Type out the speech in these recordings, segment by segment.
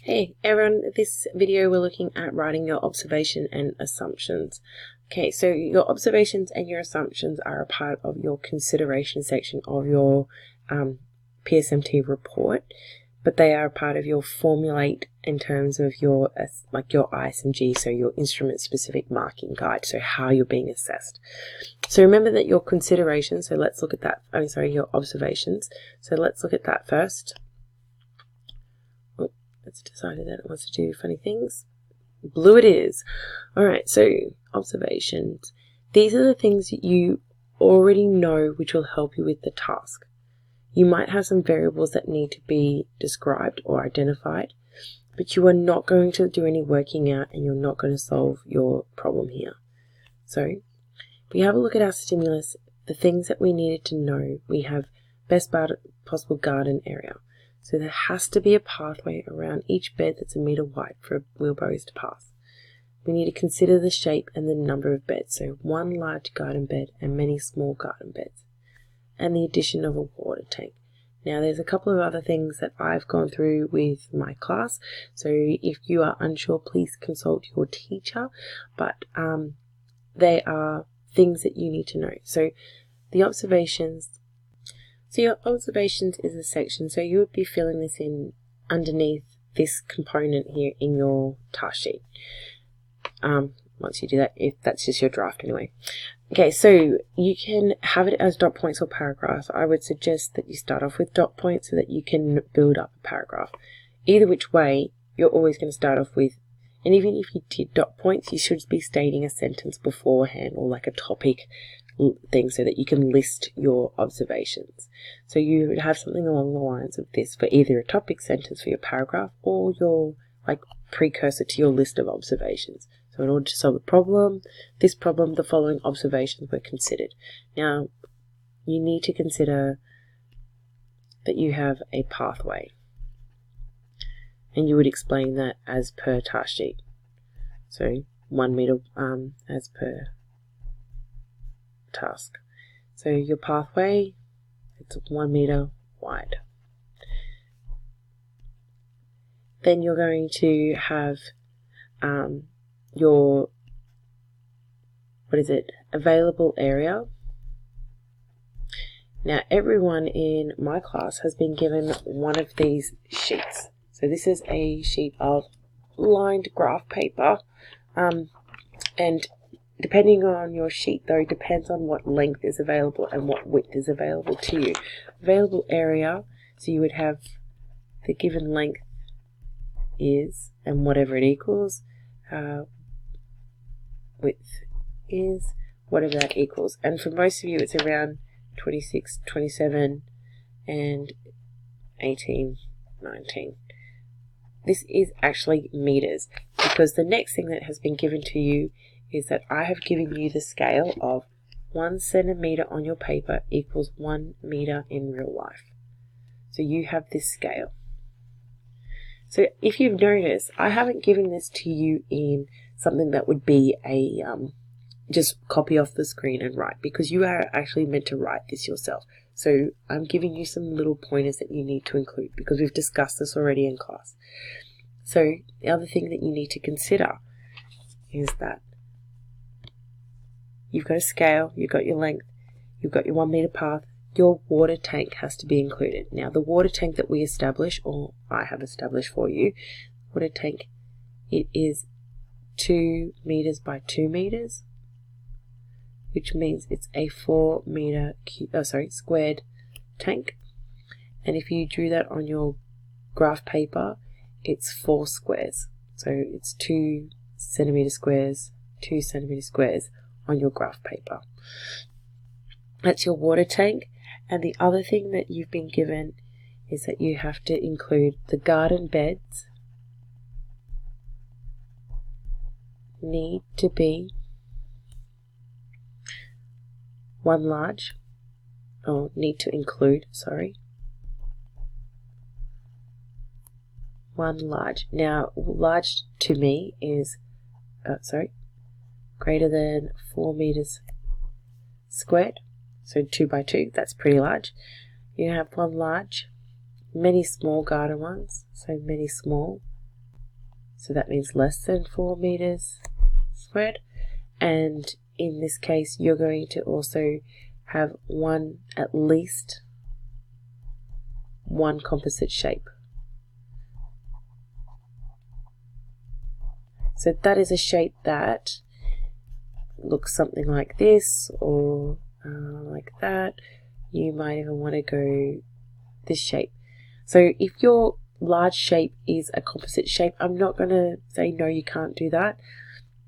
Hey everyone, this video we're looking at writing your observation and assumptions. Okay, so your observations and your assumptions are a part of your consideration section of your PSMT report, but they are a part of your formulate in terms of your your ISMG, so your instrument specific marking guide, so how you're being assessed. So remember that your considerations, so let's look at that, your observations. So let's look at that first. It's decided that it wants to do funny things. Blue it is. Alright, so observations. These are the things that you already know which will help you with the task. You might have some variables that need to be described or identified, but you are not going to do any working out and you're not going to solve your problem here. So, if we have a look at our stimulus, the things that we needed to know, we have best possible garden area. So there has to be a pathway around each bed that's 1 meter wide for wheelbarrows to pass. We need to consider the shape and the number of beds, so 1 large garden bed and many small garden beds, and the addition of a water tank. Now there's a couple of other things that I've gone through with my class, so if you are unsure, please consult your teacher, but they are things that you need to know. So the observations. So your observations is a section, so you would be filling this in underneath this component here in your task sheet. Once you do that, if that's just your draft anyway. Okay, so you can have it as dot points or paragraphs. I would suggest that you start off with dot points so that you can build up a paragraph. Either which way, you're always going to start off with, and even if you did dot points, you should be stating a sentence beforehand or like a topic thing so that you can list your observations. So you would have something along the lines of this for either a topic sentence for your paragraph or your precursor to your list of observations. So in order to solve this problem, the following observations were considered. Now you need to consider that you have a pathway, and you would explain that as per task sheet. So 1 meter as per task. So your pathway, it's 1 meter wide. Then you're going to have your available area. Now everyone in my class has been given one of these sheets. So this is a sheet of lined graph paper, and depending on your sheet, though, depends on what length is available and what width is available to you. Available area, so you would have the given length is, and whatever it equals, width is, whatever that equals. And for most of you, it's around 26, 27, and 18, 19. This is actually meters, because the next thing that has been given to you is that I have given you the scale of 1 centimeter on your paper equals 1 meter in real life. So you have this scale. So if you've noticed, I haven't given this to you in something that would be a just copy off the screen and write, because you are actually meant to write this yourself. So I'm giving you some little pointers that you need to include, because we've discussed this already in class. So the other thing that you need to consider is that you've got a scale, you've got your length, you've got your 1 meter path, your water tank has to be included. Now the water tank that we establish, or I have established for you, water tank, it is 2 meters by 2 meters, which means it's a 4 meter squared tank. And if you drew that on your graph paper, it's 4 squares. So it's 2 centimeter squares, 2 centimeter squares on your graph paper. That's your water tank. And the other thing that you've been given is that you have to include the garden beds need to be 1 large, or need to include, 1 large. Now large to me is greater than 4 meters squared, so 2 by 2, that's pretty large. You have 1 large, many small garden ones, so many small, So that means less than 4 meters squared. And in this case, you're going to also have at least one composite shape. So that is a shape that looks something like this, or like that. You might even want to go this shape. So if your large shape is a composite shape, I'm not going to say no, you can't do that.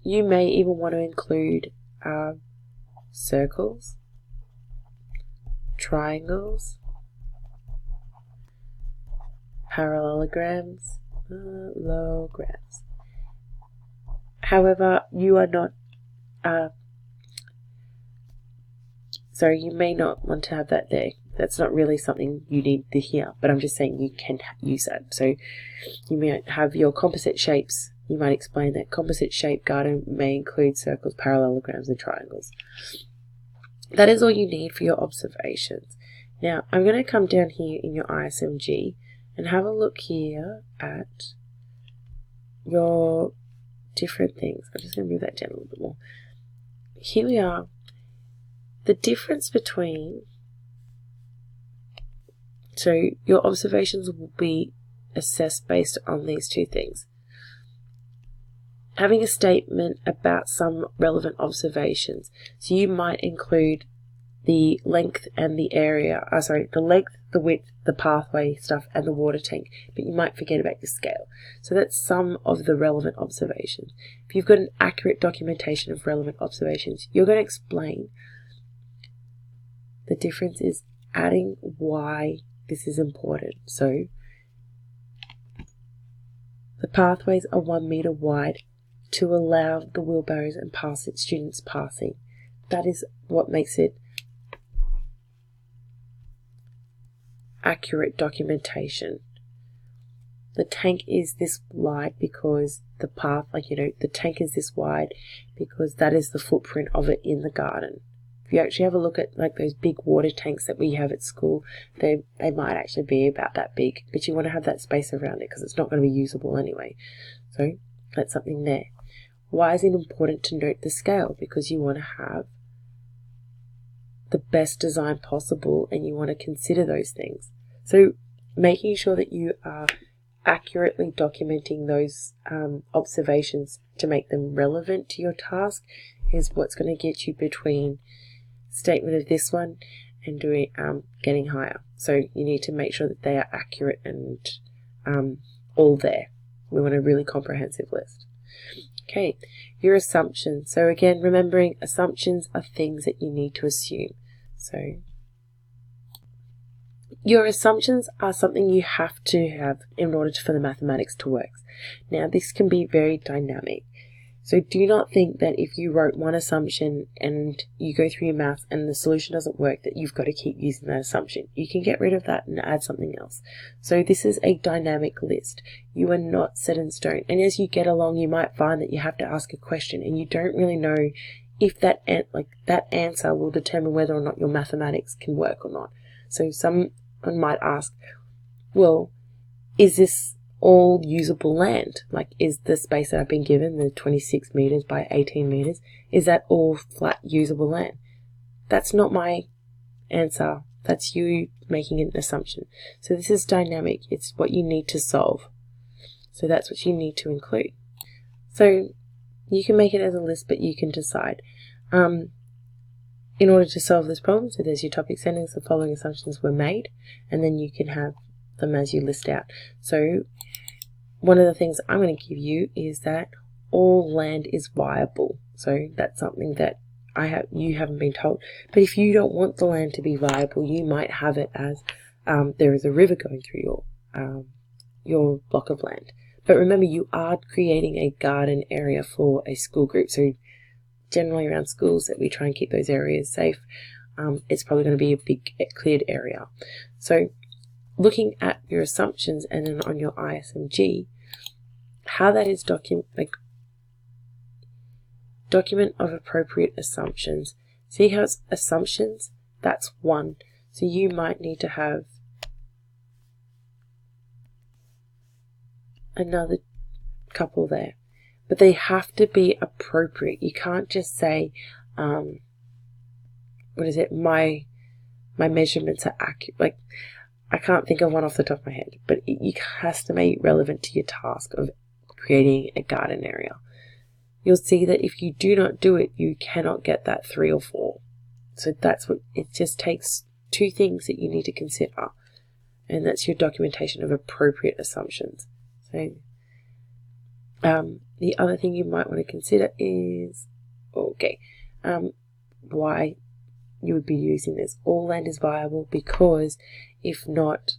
You may even want to include circles, triangles, parallelograms, lograms. However, you are not you may not want to have that there. That's not really something you need to hear, but I'm just saying you can use that. So you might have your composite shapes. You might explain that composite shape garden may include circles, parallelograms, and triangles. That is all you need for your observations. Now, I'm going to come down here in your ISMG and have a look here at your different things. I'm just going to move that down a little bit more. Here we are. The difference between, so your observations will be assessed based on these two things. Having a statement about some relevant observations. So you might include the length and the area, the length, the width, the pathway stuff, and the water tank, but you might forget about your scale. So that's some of the relevant observations. If you've got an accurate documentation of relevant observations, you're going to explain the difference is adding why this is important. So the pathways are 1 meter wide to allow the wheelbarrows and students passing. That is what makes it accurate documentation. The tank is this wide because the tank is this wide because that is the footprint of it in the garden. If you actually have a look at like those big water tanks that we have at school, they might actually be about that big, but you want to have that space around it because it's not going to be usable anyway. So that's something there. Why is it important to note the scale? Because you want to have the best design possible and you want to consider those things. So making sure that you are accurately documenting those observations to make them relevant to your task is what's going to get you between statement of this one and doing getting higher. So you need to make sure that they are accurate and all there. We want a really comprehensive list. Okay, your assumptions. So again, remembering assumptions are things that you need to assume. So your assumptions are something you have to have in order for the mathematics to work. Now this can be very dynamic. So do not think that if you wrote one assumption and you go through your maths and the solution doesn't work that you've got to keep using that assumption. You can get rid of that and add something else. So this is a dynamic list. You are not set in stone. And as you get along, you might find that you have to ask a question and you don't really know if that answer will determine whether or not your mathematics can work or not. So someone might ask, well, is this all usable land? Like, is the space that I've been given, the 26 meters by 18 meters, is that all flat usable land? That's not my answer. That's you making an assumption. So this is dynamic. It's what you need to solve. So that's what you need to include. So you can make it as a list, but you can decide. In order to solve this problem, so there's your topic sentence, the following assumptions were made, and then you can have them as you list out. So one of the things I'm going to give you is that all land is viable. So that's something that you haven't been told. But if you don't want the land to be viable, you might have it as there is a river going through your block of land. But remember, you are creating a garden area for a school group. So generally around schools that we try and keep those areas safe, it's probably going to be a big cleared area. So looking at your assumptions and then on your ISMG, how that is document of appropriate assumptions. See how it's assumptions? That's one. So you might need to have another couple there, but they have to be appropriate. You can't just say, what is it? My measurements are accurate. Like, I can't think of one off the top of my head, but it has to make it relevant to your task of creating a garden area. You'll see that if you do not do it, you cannot get that 3 or 4. So that's what it just takes. 2 things that you need to consider, and that's your documentation of appropriate assumptions. So the other thing you might want to consider is, why you would be using this. All land is viable because if not,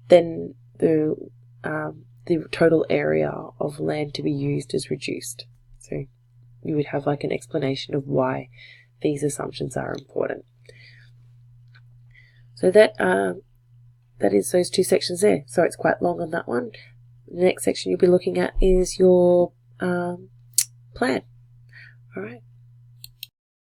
then the total area of land to be used is reduced. So you would have like an explanation of why these assumptions are important. So that is those 2 sections there. So it's quite long on that one. The next section you'll be looking at is your plan. All right.